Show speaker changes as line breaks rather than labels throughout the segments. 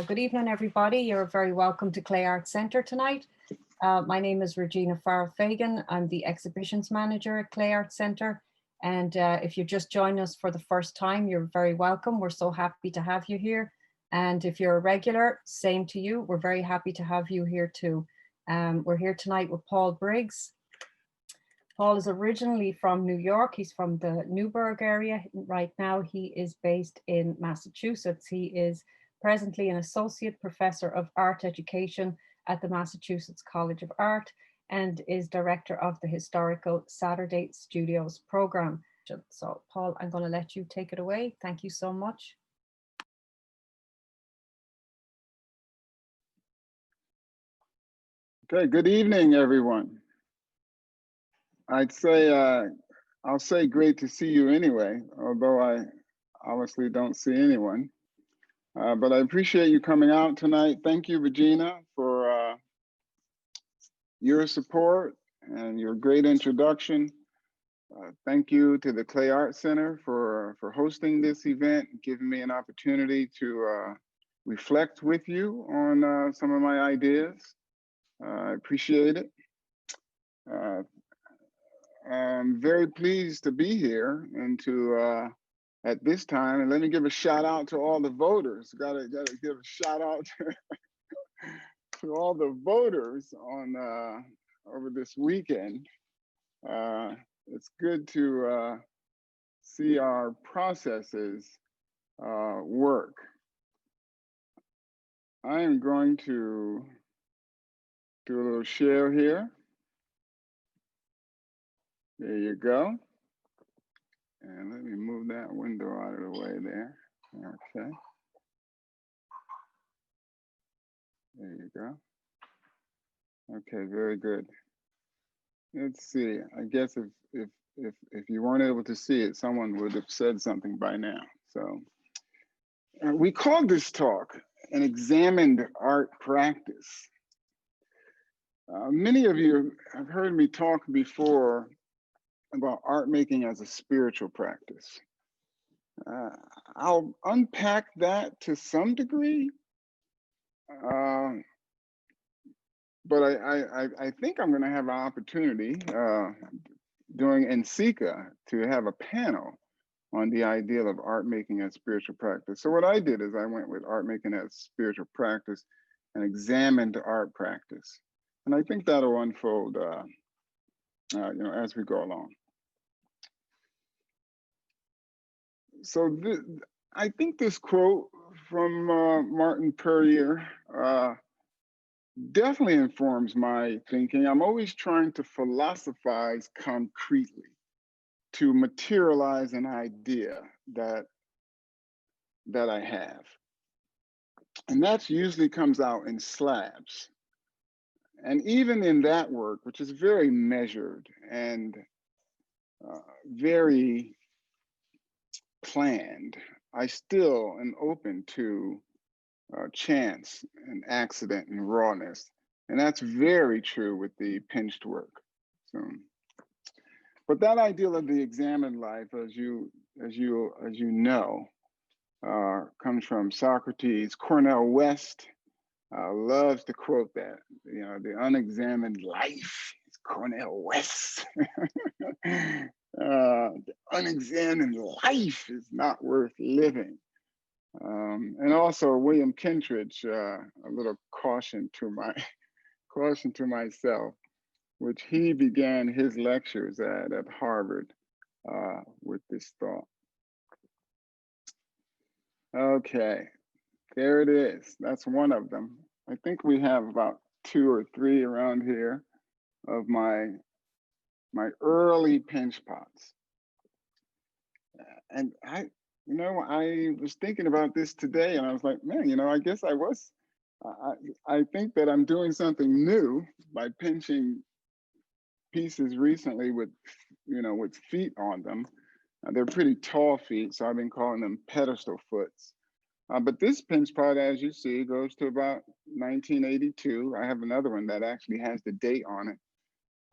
Good evening, everybody. You're very welcome to Clay Arts Centre tonight. My name is Regina Farrell-Fagan. I'm the exhibitions manager at Clay Arts Centre. And if you're just joining us for the first time, you're very welcome. We're so happy to have you here. And if you're a regular, same to you. We're very happy to have you here too. We're here tonight with Paul Briggs. Paul is originally from New York. He's from the Newburgh area. Right now, he is based in Massachusetts. He is presently an associate professor of art education at the Massachusetts College of Art and is director of the historical Saturday Studios program. So Paul, I'm going to let you take it away. Thank you so much.
Okay, good evening, everyone. I'll say great to see you anyway, although I obviously don't see anyone. But I appreciate you coming out tonight. Thank you, Regina, for your support and your great introduction. Thank you to the Clay Arts Center for hosting this event, giving me an opportunity to reflect with you on some of my ideas. I appreciate it. I'm very pleased to be here and to at this time, and let me give a shout out to all the voters. Gotta give a shout out to all the voters on over this weekend. It's good to see our processes work. I am going to do a little share here. There you go. And let me move that window out of the way there. Okay. There you go. Okay, very good. Let's see. I guess if you weren't able to see it, someone would have said something by now. So we called this talk an examined art practice. Many of you have heard me talk before about art making as a spiritual practice. I'll unpack that to some degree, but I think I'm going to have an opportunity during NCECA to have a panel on the idea of art making as spiritual practice. So what I did is I went with art making as spiritual practice and examined art practice. And I think that'll unfold as we go along. So I think this quote from Martin Puryear definitely informs my thinking. I'm always trying to philosophize concretely, to materialize an idea that I have. And that usually comes out in slabs. And even in that work, which is very measured and very planned, I still am open to chance and accident and rawness. And that's very true with the pinched work. So, but that ideal of the examined life, as you know, comes from Socrates. Cornel West loves to quote that. You know, the unexamined life is Cornel West. The unexamined life is not worth living. And also William Kentridge, a little caution to myself, which he began his lectures at Harvard with this thought. Okay, there it is. That's one of them. I think we have about 2 or 3 around here of my early pinch pots. And I was thinking about this today and I was like, man, I guess I think that I'm doing something new by pinching pieces recently with feet on them. They're pretty tall feet, so I've been calling them pedestal foots. But this pinch pot, as you see, goes to about 1982. I have another one that actually has the date on it.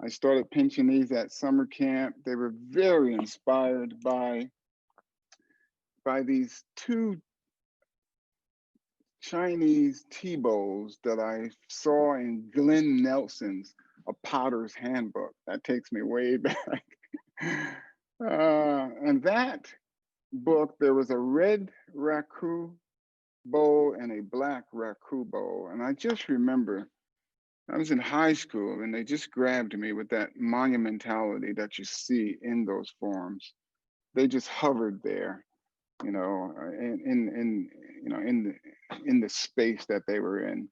I started pinching these at summer camp. They were very inspired by these 2 Chinese tea bowls that I saw in Glenn Nelson's A Potter's Handbook. That takes me way back. And that book, there was a red raku bowl and a black raku bowl. And I just remember I was in high school and they just grabbed me with that monumentality that you see in those forms. They just hovered there, you know, in the space that they were in.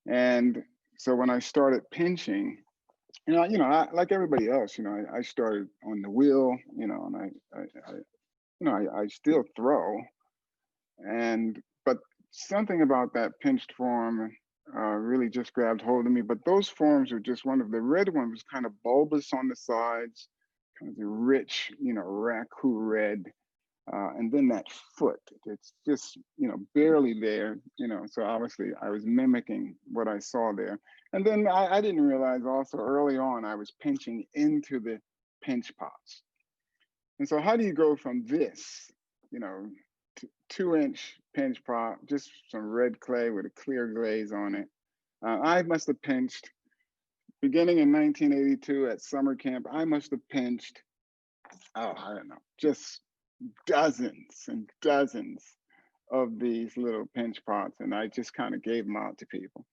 And so when I started pinching, like everybody else, I started on the wheel, and I still throw, but something about that pinched form really just grabbed hold of me. But those forms are just the red one was kind of bulbous on the sides, kind of the rich, raku red. And then that foot, it's just, barely there, so obviously I was mimicking what I saw there. And then I didn't realize also early on, I was pinching into the pinch pots. And so how do you go from this, 2-inch pinch pot, just some red clay with a clear glaze on it. I must have pinched, beginning in 1982 at summer camp, I must have pinched, I don't know, just dozens and dozens of these little pinch pots, and I just kind of gave them out to people.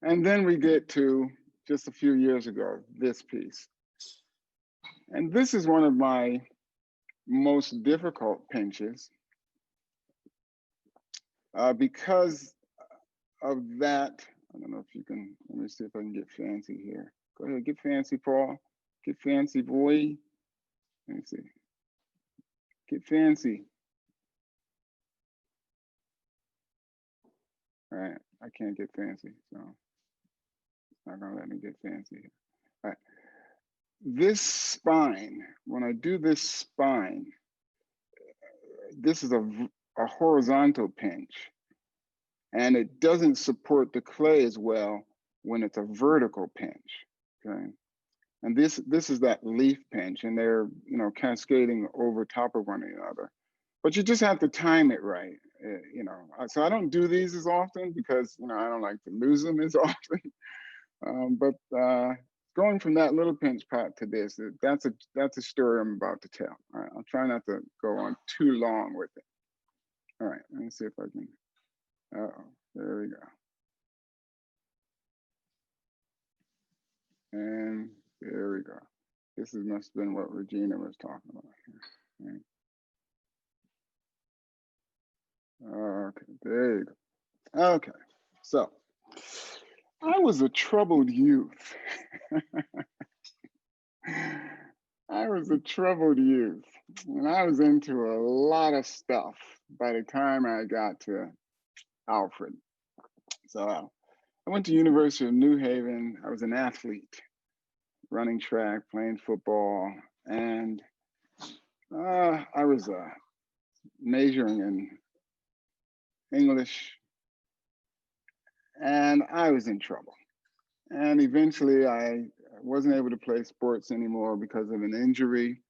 And then we get to just a few years ago, this piece. And this is one of my most difficult pinches because of that. I don't know if you can, let me see if I can get fancy here. Go ahead, get fancy, Paul. Get fancy, boy. Let me see. Get fancy. All right, I can't get fancy, so it's not gonna let me get fancy here. All right, this spine, when I do this spine, this is a horizontal pinch, and it doesn't support the clay as well when it's a vertical pinch, okay? And this is that leaf pinch, and they're, cascading over top of one another. But you just have to time it right, So I don't do these as often because, I don't like to lose them as often. But going from that little pinch pot to this, that's a story I'm about to tell. All right, I'll try not to go on too long with it. All right, let me see if I can. There we go. And there we go. This must have been what Regina was talking about here. Right. Okay, there you go. Okay, so I was a troubled youth. I was a troubled youth, and I was into a lot of stuff by the time I got to Alfred. So I went to University of New Haven. I was an athlete, running track, playing football, and I was majoring in English, and I was in trouble. And eventually I wasn't able to play sports anymore because of an injury.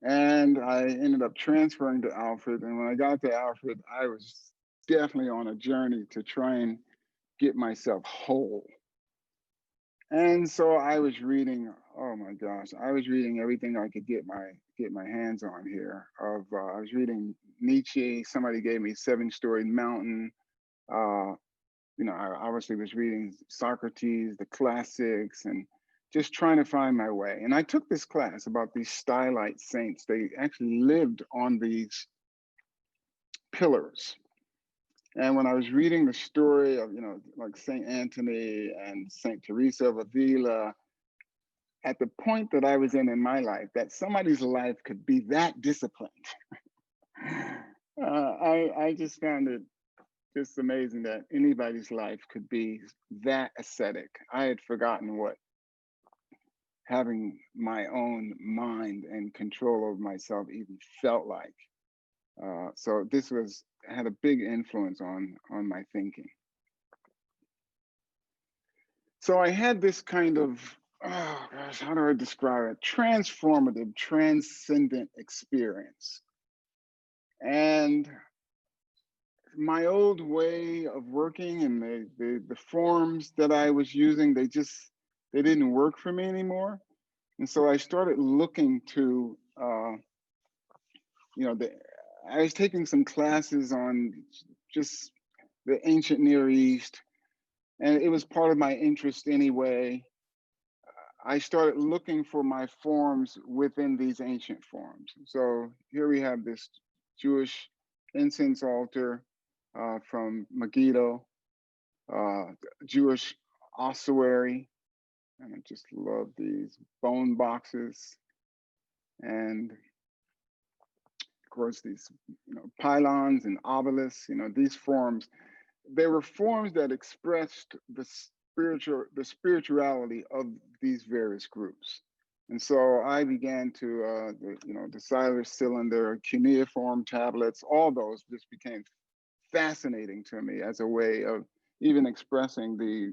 And I ended up transferring to Alfred. And when I got to Alfred, I was definitely on a journey to try and get myself whole. And so I was reading, oh my gosh, I was reading everything I could get my hands on here. I was reading Nietzsche. Somebody gave me 7-Story Mountain. I obviously was reading Socrates, the classics, and just trying to find my way. And I took this class about these stylite saints. They actually lived on these pillars. And when I was reading the story of, like St. Anthony and St. Teresa of Avila, at the point that I was in my life, that somebody's life could be that disciplined, I just found it just amazing that anybody's life could be that ascetic. I had forgotten what having my own mind and control over myself even felt like. So this had a big influence on my thinking. So I had this kind of, oh gosh, how do I describe it? Transformative, transcendent experience. And my old way of working and the forms that I was using, they didn't work for me anymore. And so I started looking to, I was taking some classes on just the ancient Near East, and it was part of my interest anyway. I started looking for my forms within these ancient forms. So here we have this Jewish incense altar from Megiddo, Jewish ossuary, and I just love these bone boxes, and of course these pylons and obelisks. These forms, they were forms that expressed the spirituality of these various groups. And so I began to, the Siler cylinder, cuneiform tablets, all those just became fascinating to me as a way of even expressing the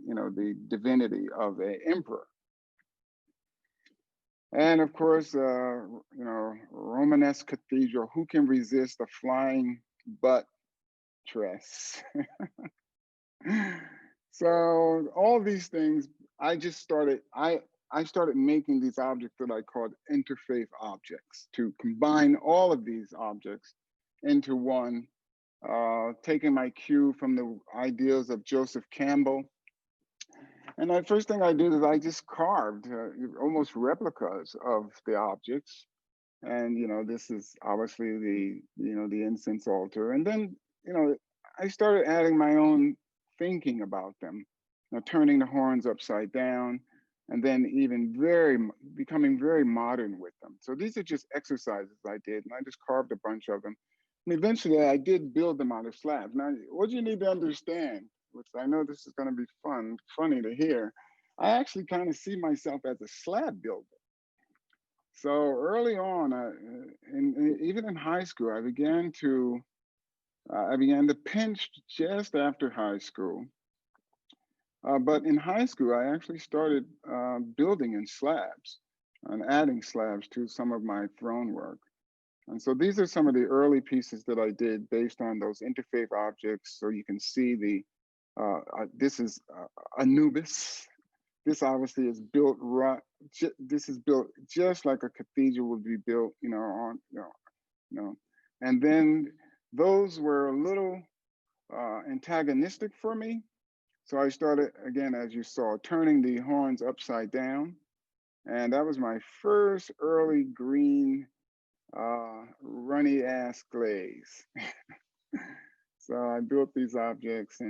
divinity of an emperor. And of course, Romanesque cathedral, who can resist a flying butt tress? So all these things, I started making these objects that I called interfaith objects, to combine all of these objects into one, taking my cue from the ideas of Joseph Campbell. And the first thing I did is I just carved almost replicas of the objects. And this is obviously the incense altar. And then I started adding my own thinking about them, turning the horns upside down, and then even becoming very modern with them. So these are just exercises I did, and I just carved a bunch of them. And eventually I did build them out of slabs. Now, what you need to understand, which I know this is going to be funny to hear, I actually kind of see myself as a slab builder. So early on, even in high school, I began to pinch just after high school. But in high school, I actually started building in slabs and adding slabs to some of my throne work. And so these are some of the early pieces that I did based on those interfaith objects. So you can see this is Anubis. This obviously is built this is built just like a cathedral would be built, And then those were a little antagonistic for me. So I started, again, as you saw, turning the horns upside down. And that was my first early green runny ass glaze. So I built these objects,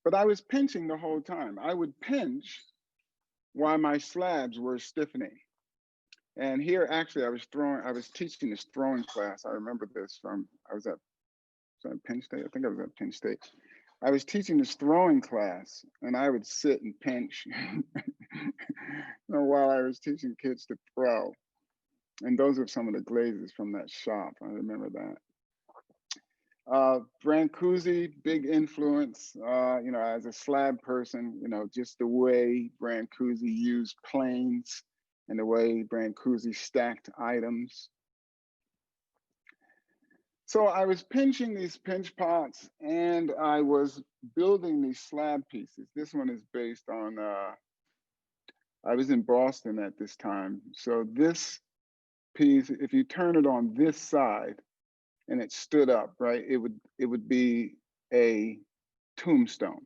but I was pinching the whole time. I would pinch while my slabs were stiffening. And here, actually, I was teaching this throwing class. I remember this was at Penn State? I think I was at Penn State. I was teaching this throwing class, and I would sit and pinch while I was teaching kids to throw. And those are some of the glazes from that shop. I remember that. Brancusi, big influence, as a slab person, just the way Brancusi used planes and the way Brancusi stacked items. So I was pinching these pinch pots, and I was building these slab pieces. This one is based on, I was in Boston at this time. So this piece, if you turn it on this side and it stood up, right, it would be a tombstone.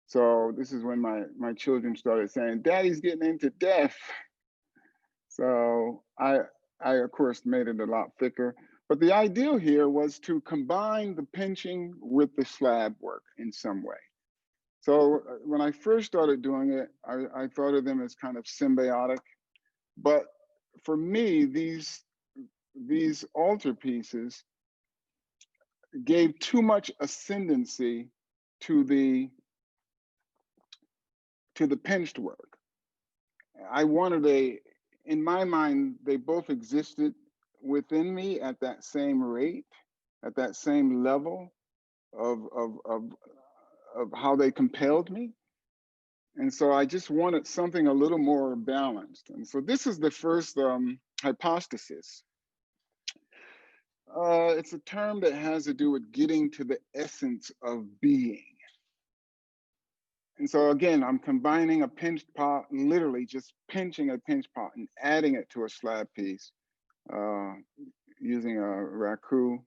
So this is when my children started saying, "Daddy's getting into death." So I of course made it a lot thicker. But the ideal here was to combine the pinching with the slab work in some way. So when I first started doing it, I thought of them as kind of symbiotic. But for me, these altar pieces gave too much ascendancy to the pinched work. I wanted in my mind, they both existed within me at that same rate, at that same level of how they compelled me. And so I just wanted something a little more balanced. And so this is the first hypostasis. it's a term that has to do with getting to the essence of being. And so again, I'm combining a pinched pot, literally just pinching a pinched pot and adding it to a slab piece using a raku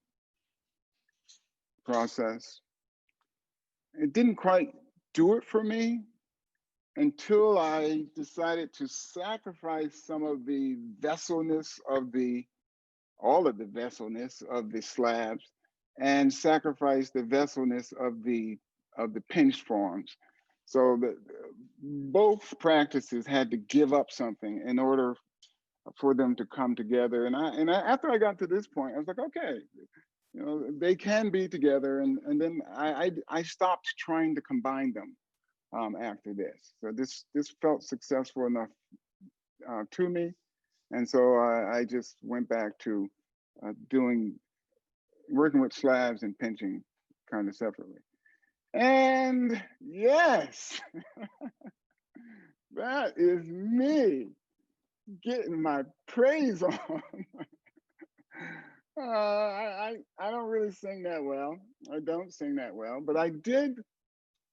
process. It didn't quite do it for me until I decided to sacrifice some of the vesselness of all of the vesselness of the slabs and sacrifice the vesselness of the pinched forms. So both practices had to give up something in order for them to come together. And after I got to this point, I was like, okay, they can be together. And then I stopped trying to combine them after this. So this felt successful enough to me. And so I just went back to working with slabs and pinching kind of separately. And yes, that is me getting my praise on. I don't really sing that well. I don't sing that well, but I did.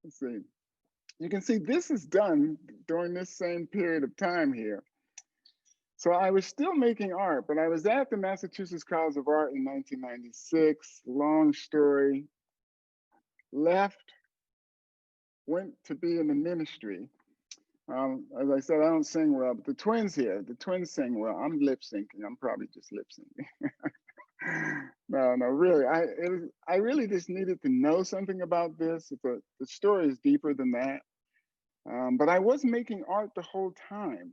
Let's see. You can see this is done during this same period of time here. So I was still making art, but I was at the Massachusetts College of Art in 1996. Long story. Left, went to be in the ministry. As I said, I don't sing well, but the twins sing well. I'm lip syncing. I'm probably just lip syncing. No, really. I really just needed to know something about this. The story is deeper than that. But I was making art the whole time.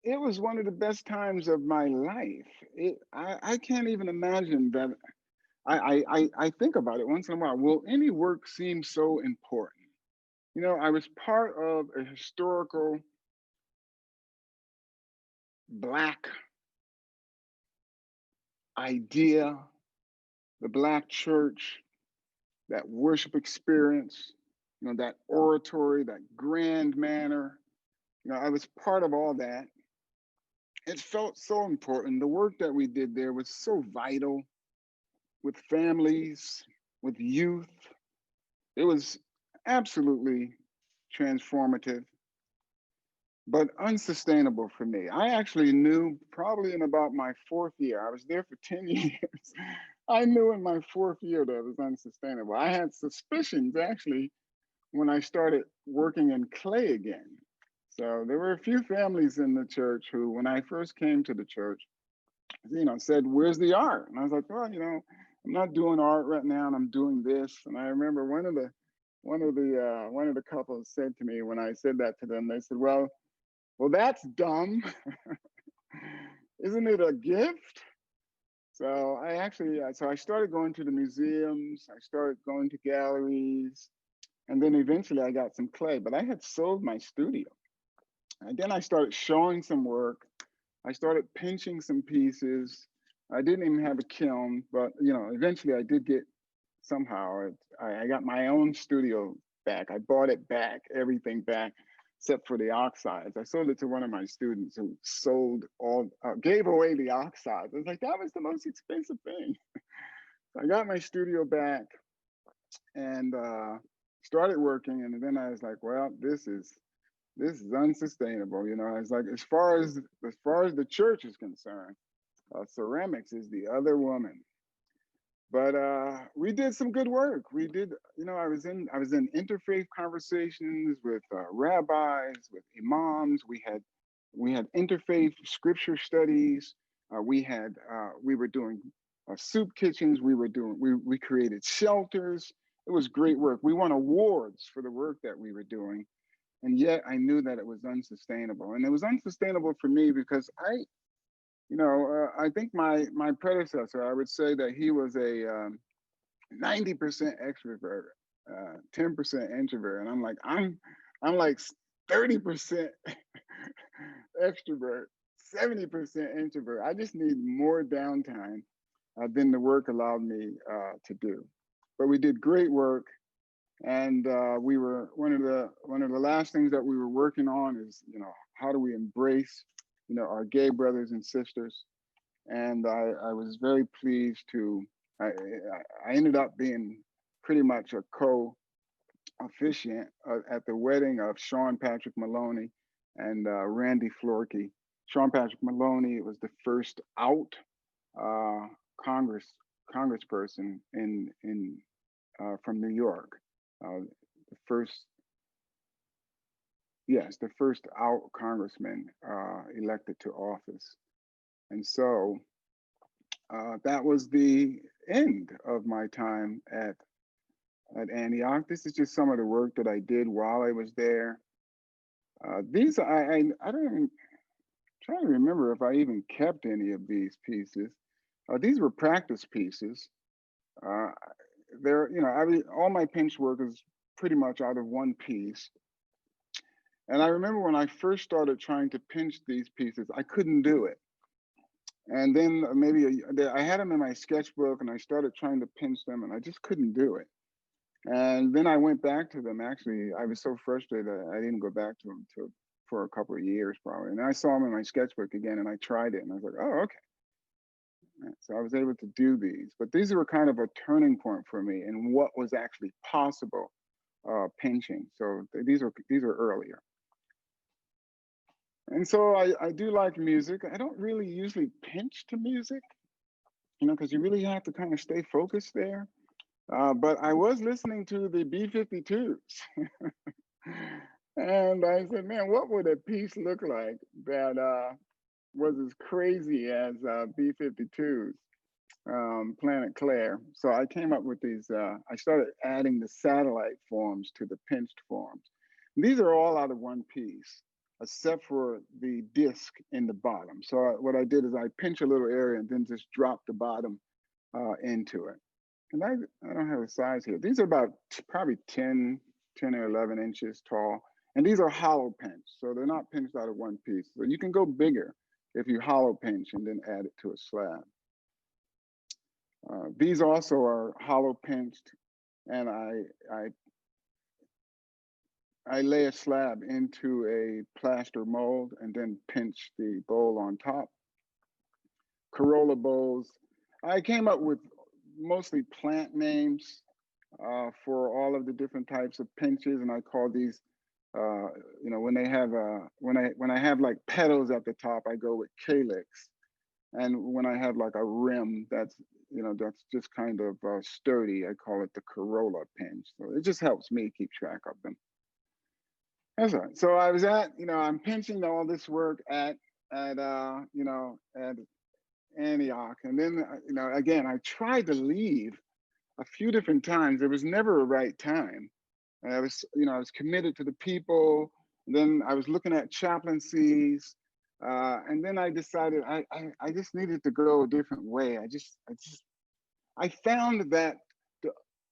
It was one of the best times of my life. I can't even imagine that. I think about it once in a while. Will any work seem so important? I was part of a historical Black idea, the Black church, that worship experience, that oratory, that grand manner. I was part of all that. It felt so important. The work that we did there was so vital with families, with youth. It was absolutely transformative, but unsustainable for me. I actually knew probably in about my 4th year, I was there for 10 years. I knew in my 4th year that it was unsustainable. I had suspicions actually when I started working in clay again. So there were a few families in the church who, when I first came to the church, said, "Where's the art?" And I was like, "Well, I'm not doing art right now, and I'm doing this." And I remember one of the couples said to me when I said that to them, they said, "Well, that's dumb. Isn't it a gift?" So I started going to the museums. I started going to galleries, and then eventually I got some clay. But I had sold my studio. And then I started showing some work. I started pinching some pieces. I didn't even have a kiln, but eventually I did get somehow. I got my own studio back. I bought it back, everything back, except for the oxides. I sold it to one of my students who gave away the oxides. I was like, that was the most expensive thing. So I got my studio back and started working. And then I was like, well, this is unsustainable. I was like, as far as the church is concerned, ceramics is the other woman. But we did some good work. We did, I was in interfaith conversations with rabbis, with imams. We had interfaith scripture studies. We were doing soup kitchens. We created shelters. It was great work. We won awards for the work that we were doing. And yet I knew that it was unsustainable. And it was unsustainable for me because I think my predecessor, I would say that he was a 90% extrovert, 10% introvert. And I'm like 30% extrovert, 70% introvert. I just need more downtime than the work allowed me to do. But we did great work. And we were one of the last things that we were working on is how do we embrace our gay brothers and sisters. And I was very pleased to, I, I ended up being pretty much a co-officiant at the wedding of Sean Patrick Maloney and Randy Florkey. Sean Patrick Maloney was the first out uh, congressperson in from New York. The first, yes, the first out congressman elected to office. And so that was the end of my time at Antioch. This is just some of the work that I did while I was there. These I don't even try to remember if I even kept any of these pieces. These were practice pieces. Uh, there, you know, all my pinch work is pretty much out of one piece. And I remember when I first started trying to pinch these pieces, I couldn't do it. And then I had them in my sketchbook and I started trying to pinch them and I just couldn't do it. And then I went back to them. Actually, I was so frustrated I didn't go back to them for a couple of years probably. And I saw them in my sketchbook again and I tried it and I was like, oh, okay. So I was able to do these, but these were kind of a turning point for me in what was actually possible pinching. So these are earlier. And so I do like music. I don't really usually pinch to music, you know, because you really have to kind of stay focused there. But I was listening to the B-52s. And I said, man, what would a piece look like that was as crazy as B-52s, Planet Claire? So I came up with these, I started adding the satellite forms to the pinched forms. And these are all out of one piece, except for the disc in the bottom. So what I did is I pinch a little area and then just drop the bottom into it. And I don't have a size here. These are about probably 10 or 11 inches tall. And these are hollow pinch. So they're not pinched out of one piece. So you can go bigger if you hollow pinch and then add it to a slab. These also are hollow pinched. And I lay a slab into a plaster mold and then pinch the bowl on top. Corolla bowls. I came up with mostly plant names for all of the different types of pinches, and I call these, you know, when they have when I have like petals at the top, I go with calyx, and when I have like a rim that's, you know, that's just kind of sturdy, I call it the corolla pinch. So it just helps me keep track of them. That's right. So I was you know, I'm pinching all this work at you know, at Antioch, and then you know, again, I tried to leave a few different times. There was never a right time. And I was, you know, I was committed to the people. Then I was looking at chaplaincies, and then I decided I just needed to go a different way. I found that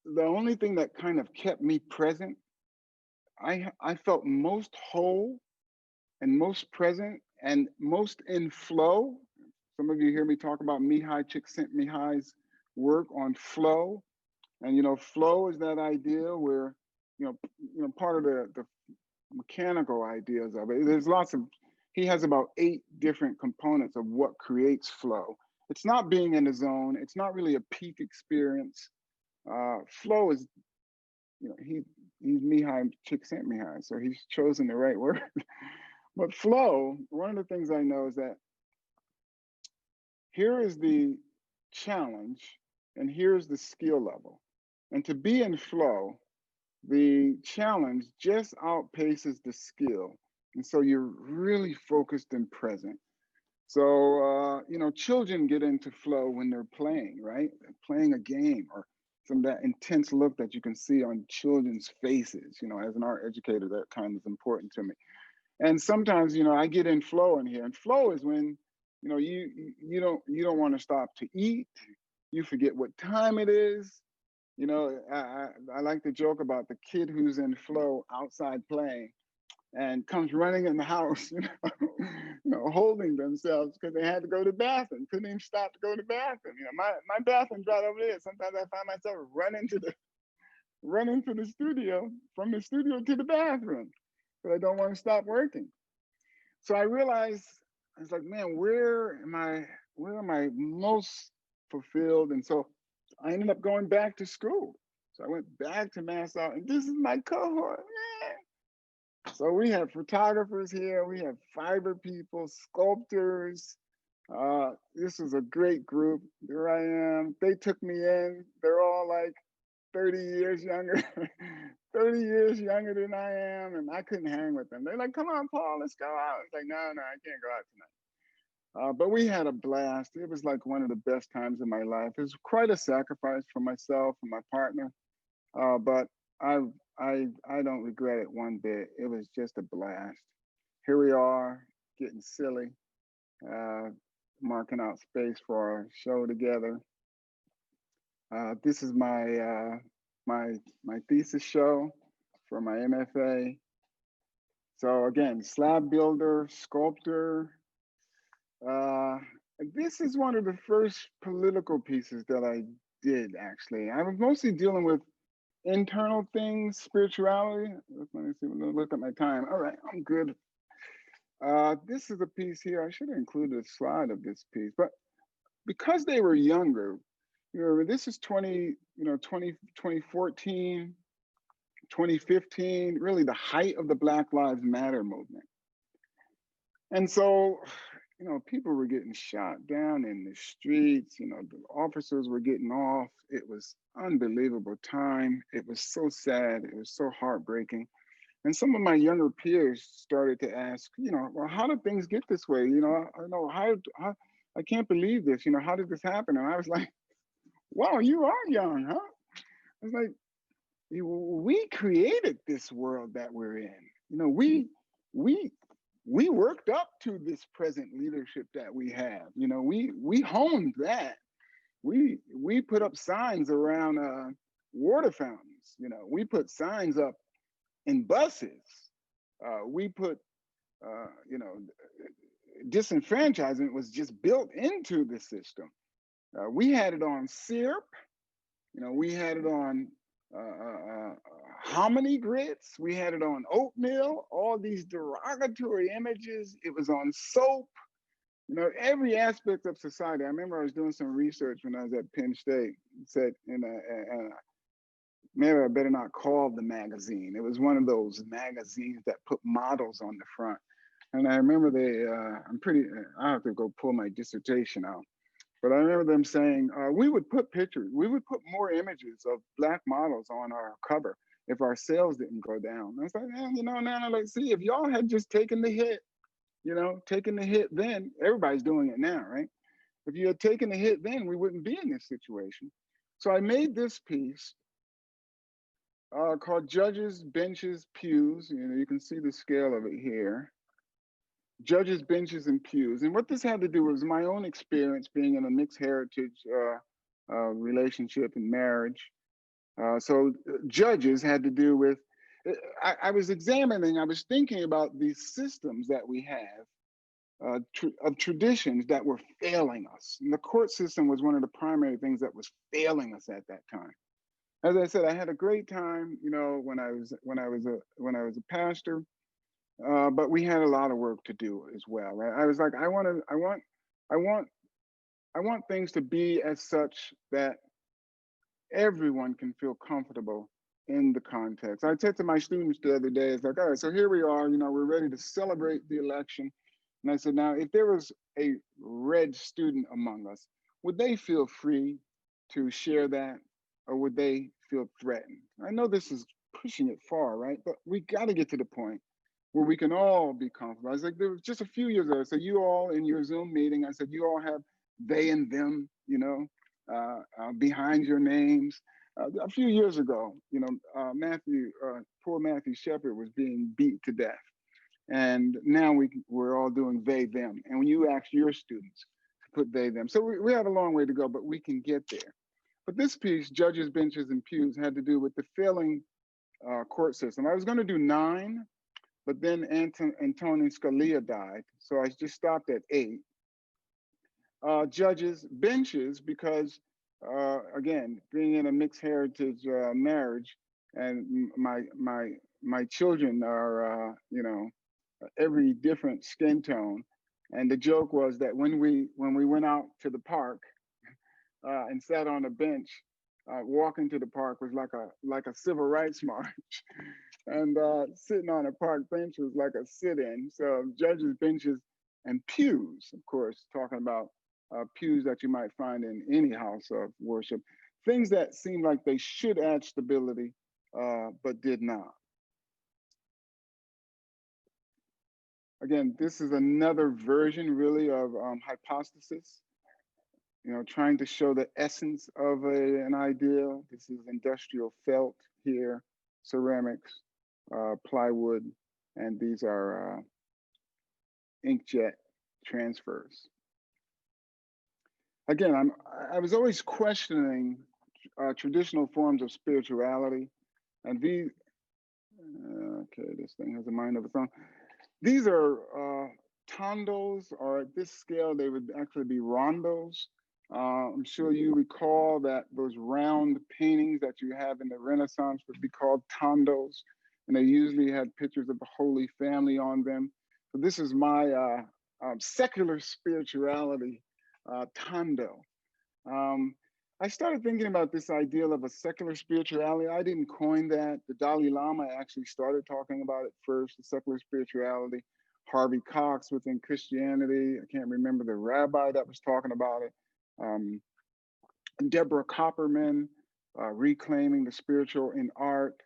the only thing that kind of kept me present, I felt most whole and most present and most in flow. Some of you hear me talk about Mihai Csikszentmihalyi's work on flow. And, you know, flow is that idea where, you know, part of the mechanical ideas of it, there's lots of, he has about 8 different components of what creates flow. It's not being in the zone. It's not really a peak experience. Flow is, you know, he's Mihai Csikszentmihalyi, so he's chosen the right word. But flow, one of the things I know is that here is the challenge and here's the skill level. And to be in flow, the challenge just outpaces the skill. And so you're really focused and present. So, you know, children get into flow when they're playing, right? They're playing a game, or some of that intense look that you can see on children's faces. You know, as an art educator, that kind of is important to me. And sometimes, you know, I get in flow in here, and flow is when, you know, you don't want to stop to eat. You forget what time it is. You know, I like to joke about the kid who's in flow outside playing and comes running in the house, you know, holding themselves because they had to go to the bathroom, couldn't even stop to go to the bathroom. You know, my bathroom's right over there. Sometimes I find myself running to the studio, from the studio to the bathroom, but I don't want to stop working. So I realized, I was like, man, where am I where am I most fulfilled? And so I ended up going back to school. So I went back to Mass Art, and this is my cohort. So we have photographers here, we have fiber people, sculptors. This is a great group. There I am. They took me in. They're all like 30 years younger, 30 years younger than I am, and I couldn't hang with them. They're like, come on, Paul, let's go out. It's like, no, I can't go out tonight. But we had a blast. It was like one of the best times of my life. It was quite a sacrifice for myself and my partner, but I, I don't regret it one bit. It was just a blast. Here we are, getting silly, marking out space for our show together. This is my thesis show for my MFA. So again, slab builder, sculptor. This is one of the first political pieces that I did, actually. I was mostly dealing with internal things, spirituality. Let me see, look at my time. All right, I'm good. This is a piece here. I should have included a slide of this piece, but because they were younger, this is 2014, 2015, really the height of the Black Lives Matter movement. And so, people were getting shot down in the streets, the officers were getting off. It was unbelievable time. It was so sad. It was so heartbreaking. And some of my younger peers started to ask, well, how did things get this way? How I can't believe this. How did this happen? And I was like, wow, you are young, huh? I was like, we created this world that we're in. We worked up to this present leadership that we have. We honed that. We put up signs around water fountains. We put signs up in buses. We put, disenfranchisement was just built into the system. We had it on syrup. We had it on hominy grits. We had it on oatmeal. All these derogatory images. It was on soap. Every aspect of society. I remember I was doing some research when I was at Penn State. It said, maybe I better not call the magazine. It was one of those magazines that put models on the front. And I remember I have to go pull my dissertation out. But I remember them saying, we would put more images of Black models on our cover if our sales didn't go down. I was like, now, see, if y'all had just taken the hit, then everybody's doing it now, right? If you had taken the hit then, we wouldn't be in this situation. So I made this piece called Judges, Benches, Pews. You can see the scale of it here. Judges, benches, and pews. And what this had to do was my own experience being in a mixed heritage relationship and marriage. So judges had to do with, I was thinking about these systems that we have of traditions that were failing us. And the court system was one of the primary things that was failing us at that time. As I said, I had a great time, when I was a pastor. But we had a lot of work to do as well, right? I was like, I want things to be as such that everyone can feel comfortable in the context. I said to my students the other day, it's like, all right, so here we are, we're ready to celebrate the election. And I said, now, if there was a red student among us, would they feel free to share that, or would they feel threatened? I know this is pushing it far, right? But we got to get to the point where we can all be comfortable. I was like, there was just a few years ago. So you all in your Zoom meeting, I said, you all have they and them, behind your names. A few years ago, poor Matthew Shepard was being beat to death. And now we're all doing they, them. And when you ask your students to put they, them. So we have a long way to go, but we can get there. But this piece, Judges, Benches, and Pews, had to do with the failing court system. I was going to do 9, but then Antonin Scalia died. So I just stopped at 8. Judges, benches, because again, being in a mixed heritage marriage, and my children are, every different skin tone. And the joke was that when we went out to the park and sat on a bench, walking to the park was like a civil rights march, and sitting on a park bench was like a sit-in. So judges' benches and pews, of course, talking about pews that you might find in any house of worship, things that seemed like they should add stability, but did not. Again, this is another version really of hypostasis, trying to show the essence of an ideal. This is industrial felt here, ceramics, plywood, and these are inkjet transfers. Again, I was always questioning traditional forms of spirituality, and these, okay, this thing has a mind of its own. These are tondos, or at this scale, they would actually be rondos. I'm sure you recall that those round paintings that you have in the Renaissance would be called tondos, and they usually had pictures of the Holy Family on them. So this is my secular spirituality tondo. I started thinking about this ideal of a secular spirituality. I didn't coin that. The Dalai Lama actually started talking about it first, the secular spirituality. Harvey Cox within Christianity. I can't remember the rabbi that was talking about it. Deborah Copperman, reclaiming the spiritual in art.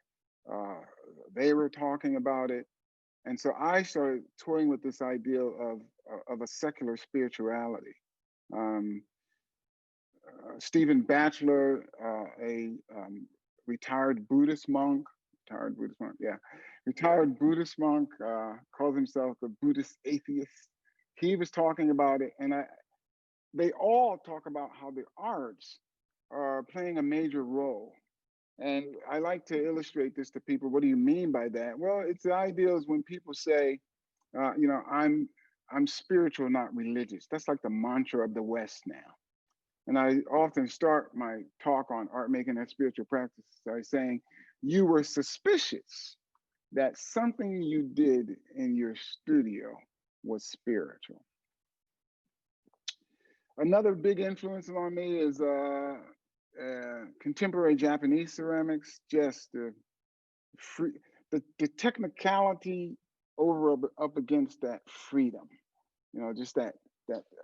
They were talking about it. And so I started toying with this ideal of a secular spirituality. Stephen Batchelor, a retired Buddhist monk, calls himself a Buddhist atheist. He was talking about it, and they all talk about how the arts are playing a major role. And I like to illustrate this to people. What do you mean by that? Well, it's the ideals when people say, I'm spiritual, not religious. That's like the mantra of the West now. And I often start my talk on art making and spiritual practice by saying, you were suspicious that something you did in your studio was spiritual. Another big influence on me is contemporary Japanese ceramics, just the technicality up against that freedom, just that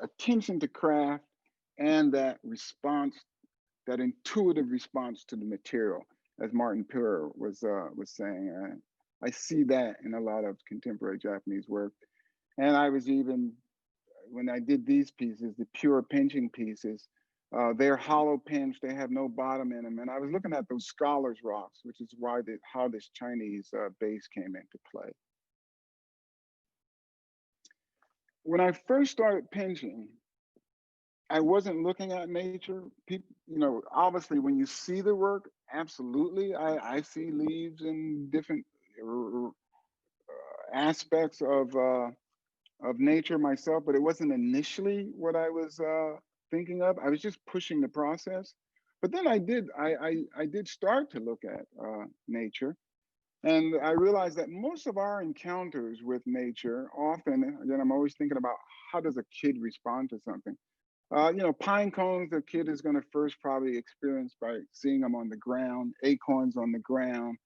attention to craft, and that response, that intuitive response to the material, as Martin Pure was saying. I see that in a lot of contemporary Japanese work. And I was even, when I did these pieces, the pure pinching pieces, they're hollow pinch, they have no bottom in them. And I was looking at those scholars' rocks, which is how this Chinese base came into play. When I first started pinching, I wasn't looking at nature. People, obviously when you see the work, absolutely, I see leaves and different aspects of nature myself, but it wasn't initially what I was thinking of. I was just pushing the process. But then I did start to look at nature, and I realized that most of our encounters with nature, often, again, I'm always thinking about how does a kid respond to something. Pine cones, the kid is going to first probably experience by seeing them on the ground, acorns on the ground,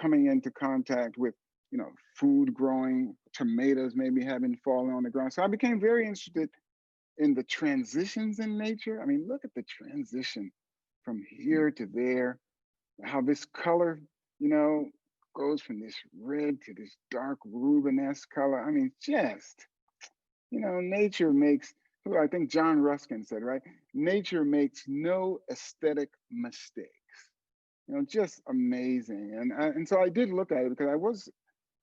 coming into contact with, food growing, tomatoes maybe having fallen on the ground. So I became very interested in the transitions in nature. I mean, look at the transition from here to there, how this color, goes from this red to this dark rubenesque color. I mean, just, nature makes, I think John Ruskin said, right? Nature makes no aesthetic mistakes. Just amazing. And so I did look at it because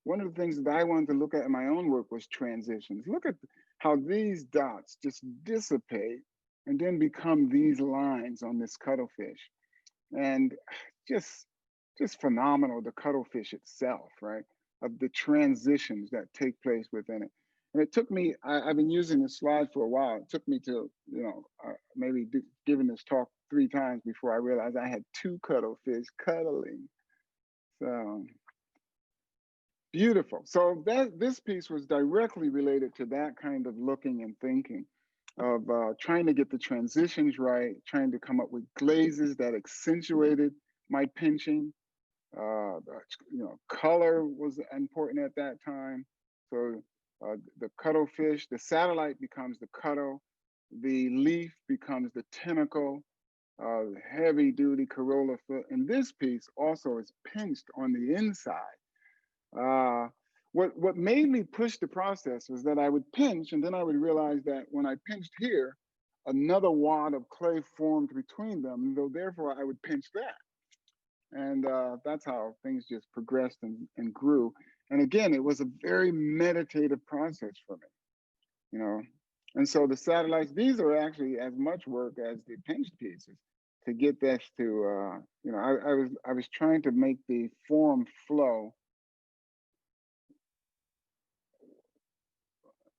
one of the things that I wanted to look at in my own work was transitions. Look at how these dots just dissipate and then become these lines on this cuttlefish. And just phenomenal, the cuttlefish itself, right? Of the transitions that take place within it. And it took me, I've been using this slide for a while. It took me to, maybe giving this talk 3 times before I realized I had 2 cuttlefish cuddling. So Beautiful. So this piece was directly related to that kind of looking and thinking of trying to get the transitions right, trying to come up with glazes that accentuated my pinching. Color was important at that time. So the cuttlefish, the satellite becomes the cuttle, the leaf becomes the tentacle, heavy duty corolla foot. And this piece also is pinched on the inside. What made me push the process was that I would pinch, and then I would realize that when I pinched here, another wad of clay formed between them, and so therefore I would pinch that. And that's how things just progressed and grew. And again, it was a very meditative process for me, you know. And so the satellites, these are actually as much work as the pinched pieces to get this to, I was trying to make the form flow,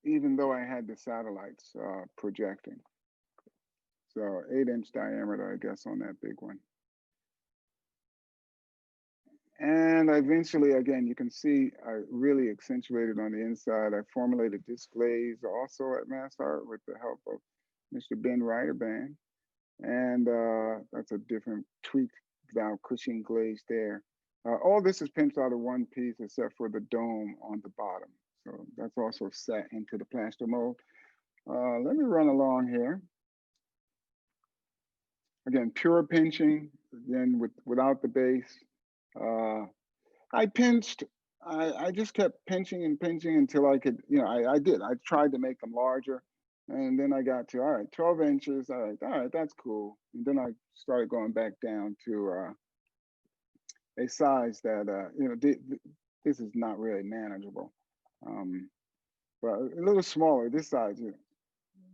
even though I had the satellites projecting. So 8-inch diameter, I guess, on that big one. And eventually, again, you can see I really accentuated on the inside. I formulated this glaze also at Mass Art with the help of Mr. Ben Ryderband. And that's a different tweaked Val Cushing glaze there. All this is pinched out of one piece except for the dome on the bottom. So that's also set into the plaster mold. Let me run along here. Again, pure pinching, again, without the base. I pinched, I just kept pinching and pinching until I could, I tried to make them larger. And then I got to, all right, 12 inches. All right, that's cool. And then I started going back down to a size that, this is not really manageable. But a little smaller, this size,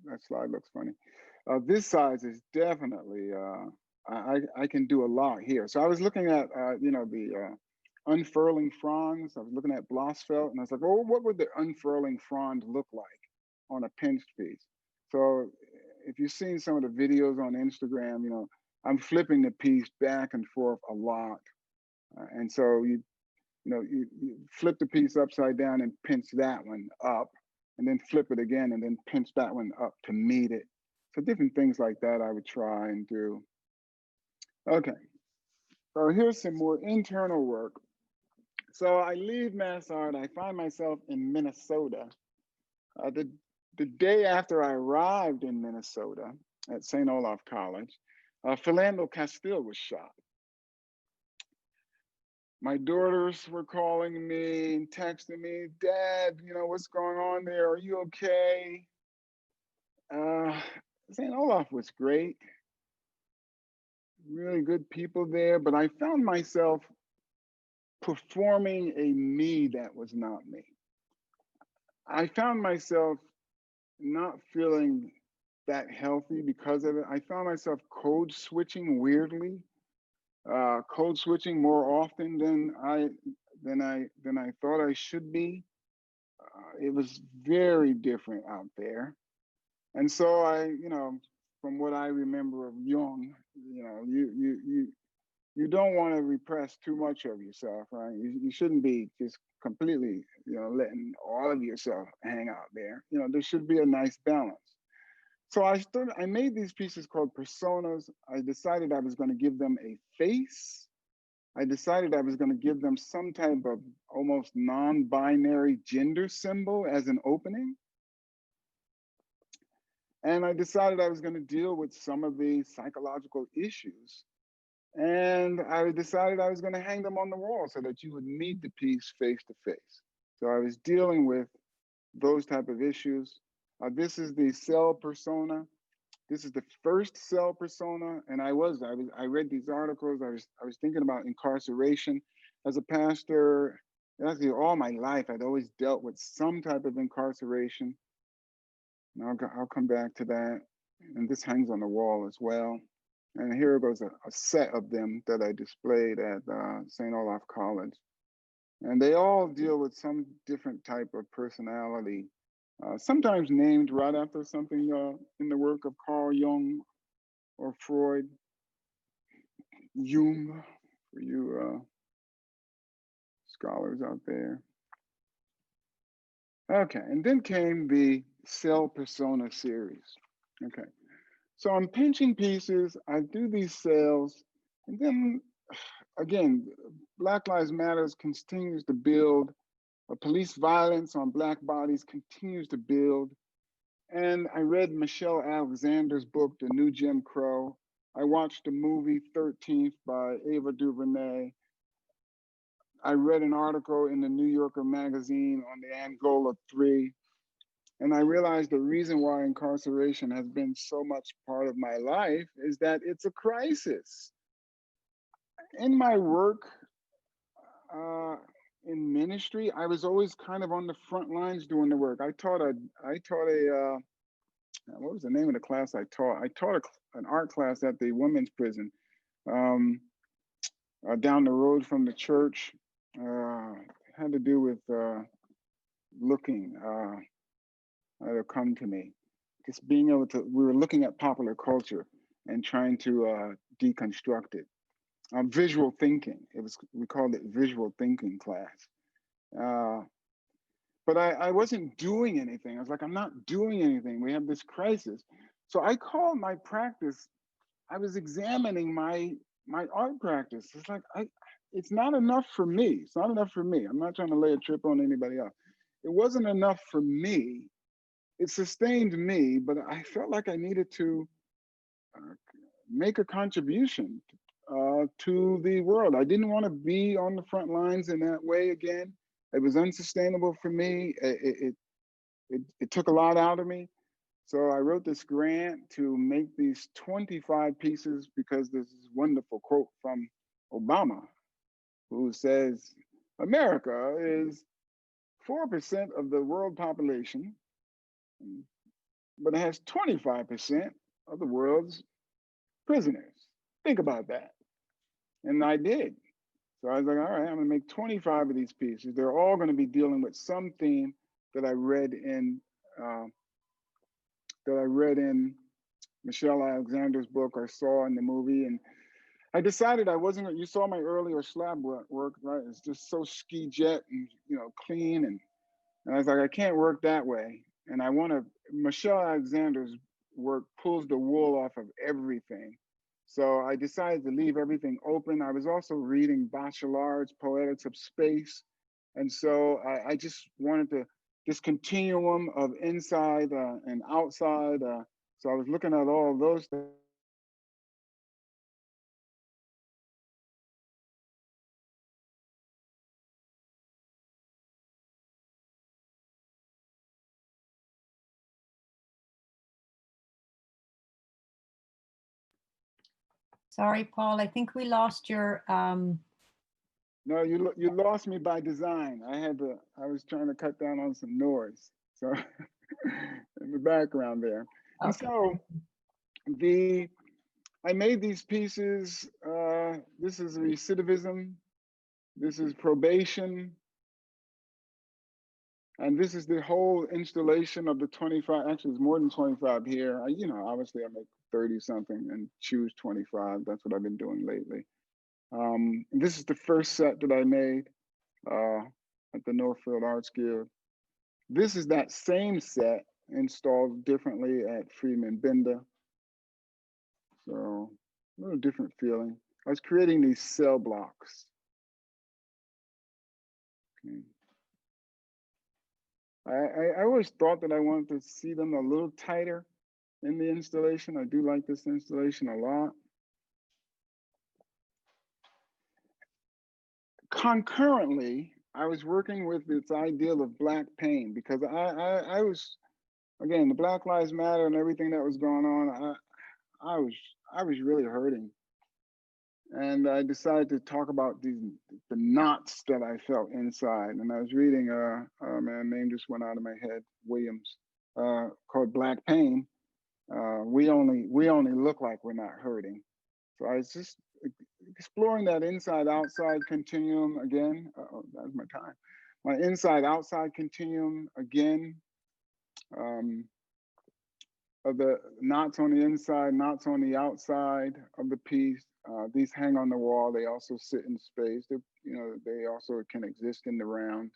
that slide looks funny. This size is definitely, I can do a lot here. So I was looking at, the unfurling fronds. I was looking at Blossfeld, and I was like, oh, what would the unfurling frond look like on a pinched piece? So if you've seen some of the videos on Instagram, I'm flipping the piece back and forth a lot. And so you flip the piece upside down and pinch that one up, and then flip it again and then pinch that one up to meet it. So different things like that I would try and do. Okay, so here's some more internal work. So I leave Mass Art, I find myself in Minnesota. The day after I arrived in Minnesota at St. Olaf College, Philando Castile was shot. My daughters were calling me and texting me, Dad, what's going on there? Are you okay? St. Olaf was great. Really good people there, but I found myself performing a me that was not me. I found myself not feeling that healthy because of it. I found myself code switching weirdly, code switching more often than I thought I should be. It was very different out there. And so from what I remember of Jung, you don't want to repress too much of yourself, right? You shouldn't be just completely, letting all of yourself hang out there. There should be a nice balance. So I made these pieces called personas. I decided I was going to give them a face. I decided I was going to give them some type of almost non-binary gender symbol as an opening. And I decided I was going to deal with some of the psychological issues. And I decided I was going to hang them on the wall so that you would meet the piece face to face. So I was dealing with those type of issues. This is the cell persona. This is the first cell persona. And I read these articles. I was thinking about incarceration. As a pastor, actually all my life, I'd always dealt with some type of incarceration. And I'll come back to that. And this hangs on the wall as well. And here goes a set of them that I displayed at St. Olaf College. And they all deal with some different type of personality, sometimes named right after something in the work of Carl Jung or Freud. Jung, for you scholars out there. Okay, and then came the cell persona series. Okay, so I'm pinching pieces, I do these cells, and then again, Black Lives Matters continues to build, police violence on Black bodies continues to build. And I read Michelle Alexander's book, The New Jim Crow. I watched the movie 13th by Ava DuVernay. I read an article in the New Yorker magazine on the Angola 3. And I realized the reason why incarceration has been so much part of my life is that it's a crisis. In my work, uh, in ministry, I was always kind of on the front lines doing the work. I taught a what was the name of the class I taught? I taught an art class at the women's prison um, down the road from the church. Had to do with looking. It'll come to me. Just being able to. We were looking at popular culture and trying to deconstruct it. Visual thinking. We called it visual thinking class. But I wasn't doing anything. I was like, I'm not doing anything. We have this crisis. So I called my practice. I was examining my art practice. It's like it's not enough for me. It's not enough for me. I'm not trying to lay a trip on anybody else. It wasn't enough for me. It sustained me, but I felt like I needed to make a contribution to the world. I didn't want to be on the front lines in that way again. It was unsustainable for me. It took a lot out of me. So I wrote this grant to make these 25 pieces because there's this wonderful quote from Obama who says, America is 4% of the world population, but it has 25% of the world's prisoners. Think about that. And I did. So I was like, all right, I'm gonna make 25 of these pieces. They're all gonna be dealing with some theme that I read in Michelle Alexander's book or saw in the movie. And I decided I wasn't gonna, you saw my earlier slab work, right? It's just so ski jet and clean. And I was like, I can't work that way. And I wanna, Michelle Alexander's work pulls the wool off of everything. So I decided to leave everything open. I was also reading Bachelard's Poetics of Space. And so I just wanted to, this continuum of inside and outside. So I was looking at all those things.
Sorry, Paul, I think we lost your,
No, you lost me by design. I was trying to cut down on some noise. So in the background there. And
okay.
so I made these pieces. This is recidivism. This is probation. And this is the whole installation of the 25. Actually, it's more than 25 here. Obviously I make 30 something and choose 25. That's what I've been doing lately. This is the first set that I made at the Northfield Arts Guild. This is that same set installed differently at Freeman Bender. So a little different feeling. I was creating these cell blocks. Okay. I always thought that I wanted to see them a little tighter in the installation. I do like this installation a lot. Concurrently, I was working with this ideal of Black pain because I was, again, the Black Lives Matter and everything that was going on, I was really hurting. And I decided to talk about the knots that I felt inside. And I was reading a man, name just went out of my head, Williams, called Black Pain. We only look like we're not hurting. So I was just exploring that inside-outside continuum again. That's my time. My inside-outside continuum again. Of the knots on the inside, knots on the outside of the piece. These hang on the wall. They also sit in space. They also can exist in the round.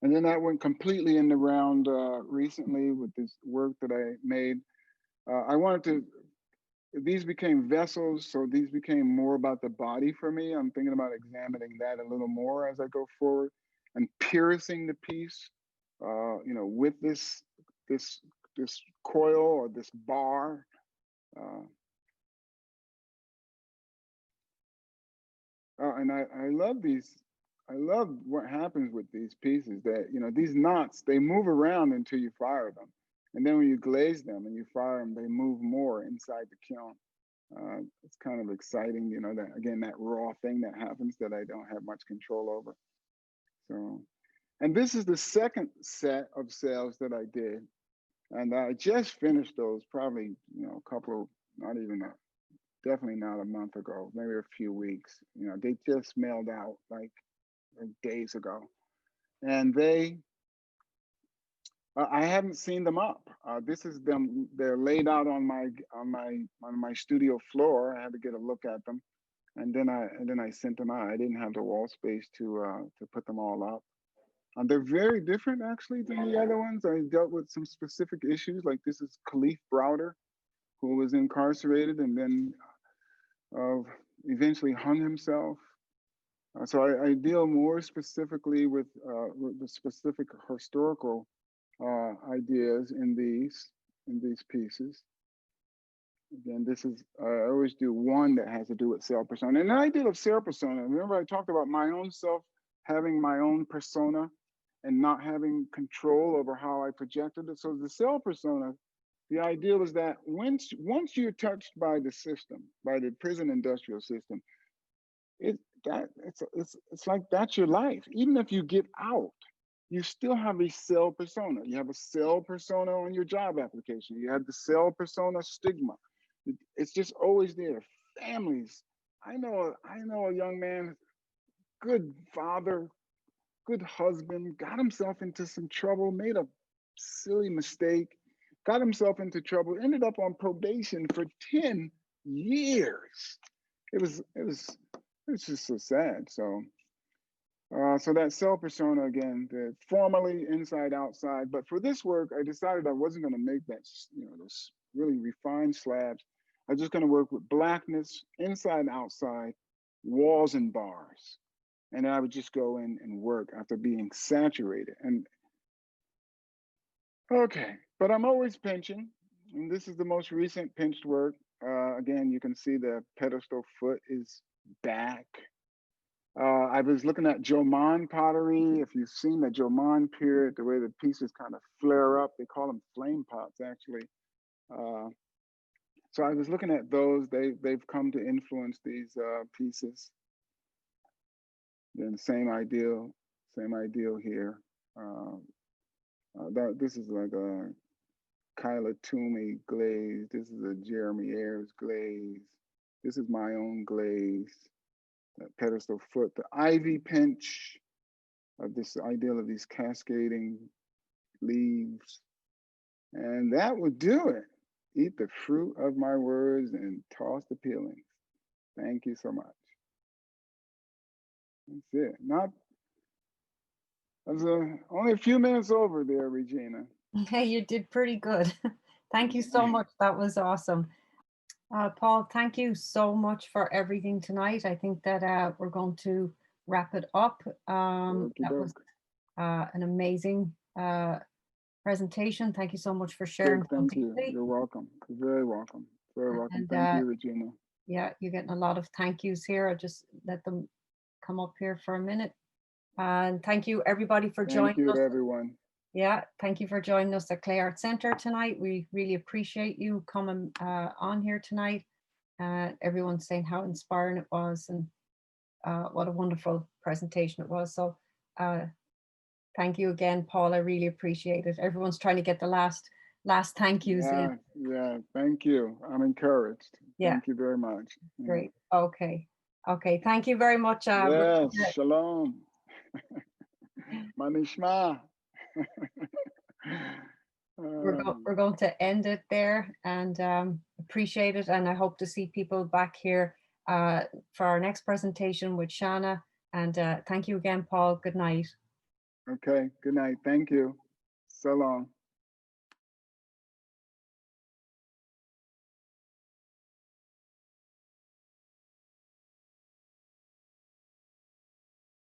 And then that went completely in the round recently with this work that I made. I wanted to, these became vessels, so these became more about the body for me. I'm thinking about examining that a little more as I go forward, and piercing the piece, with this coil or this bar. And I love these. I love what happens with these pieces, that, these knots, they move around until you fire them. And then when you glaze them and you fire them, they move more inside the kiln. It's kind of exciting, that, again, that raw thing that happens that I don't have much control over. So, and this is the second set of cells that I did. And I just finished those probably, a couple of, not even definitely not a month ago, maybe a few weeks. They just mailed out like days ago. And I haven't seen them up. This is them. They're laid out on my studio floor. I had to get a look at them, and then I sent them out. I didn't have the wall space to put them all up. They're very different actually than the other ones. I dealt with some specific issues. Like this is Khalif Browder, who was incarcerated and then eventually hung himself. So I deal more specifically with the specific historical ideas in these pieces. Again, this is, I always do one that has to do with self persona. And the idea of self persona, remember I talked about my own self having my own persona and not having control over how I projected it. So the self persona, the ideal is that once you're touched by the system, by the prison industrial system, it's like that's your life. Even if you get out, you still have a cell persona. You have a cell persona on your job application. You have the cell persona stigma. It's just always there. Families. I know a young man, good father, good husband, got himself into some trouble, made a silly mistake, got himself into trouble, ended up on probation for 10 years. It was just so sad. So that cell persona, again, the formally inside outside, but for this work, I decided I wasn't going to make that, those really refined slabs. I was just going to work with blackness, inside, outside, walls and bars. And then I would just go in and work after being saturated. And okay, but I'm always pinching. And this is the most recent pinched work. Again, you can see the pedestal foot is back. I was looking at Jomon pottery. If you've seen the Jomon period, the way the pieces kind of flare up, they call them flame pots, actually. So I was looking at those. They've come to influence these pieces. Then same ideal here. This is like a Kyla Toomey glaze. This is a Jeremy Ayers glaze. This is my own glaze. That pedestal foot, the ivy pinch of this ideal of these cascading leaves. And that would do it. Eat the fruit of my words and toss the peelings. Thank you so much. That's it. I was only a few minutes over there, Regina.
Hey, you did pretty good. Thank you so much. That was awesome. Paul, thank you so much for everything tonight. I think that we're going to wrap it up. That was an amazing presentation. Thank you so much for sharing.
Thank you. You're welcome. Very welcome. Very welcome. Thank you, Regina.
Yeah, you're getting a lot of thank yous here. I'll just let them come up here for a minute. And thank you everybody for joining us.
Thank you, everyone.
Yeah, thank you for joining us at Clay Art Center tonight. We really appreciate you coming on here tonight. Everyone saying how inspiring it was and what a wonderful presentation it was. So thank you again, Paul. I really appreciate it. Everyone's trying to get the last thank yous in.
Yeah, thank you. I'm encouraged.
Yeah.
Thank you very much.
Great. Okay. Thank you very much.
Yes, shalom. Manishma.
We're going to end it there and appreciate it. And I hope to see people back here for our next presentation with Shana. And thank you again, Paul. Good night.
Okay, good night. Thank you. So long.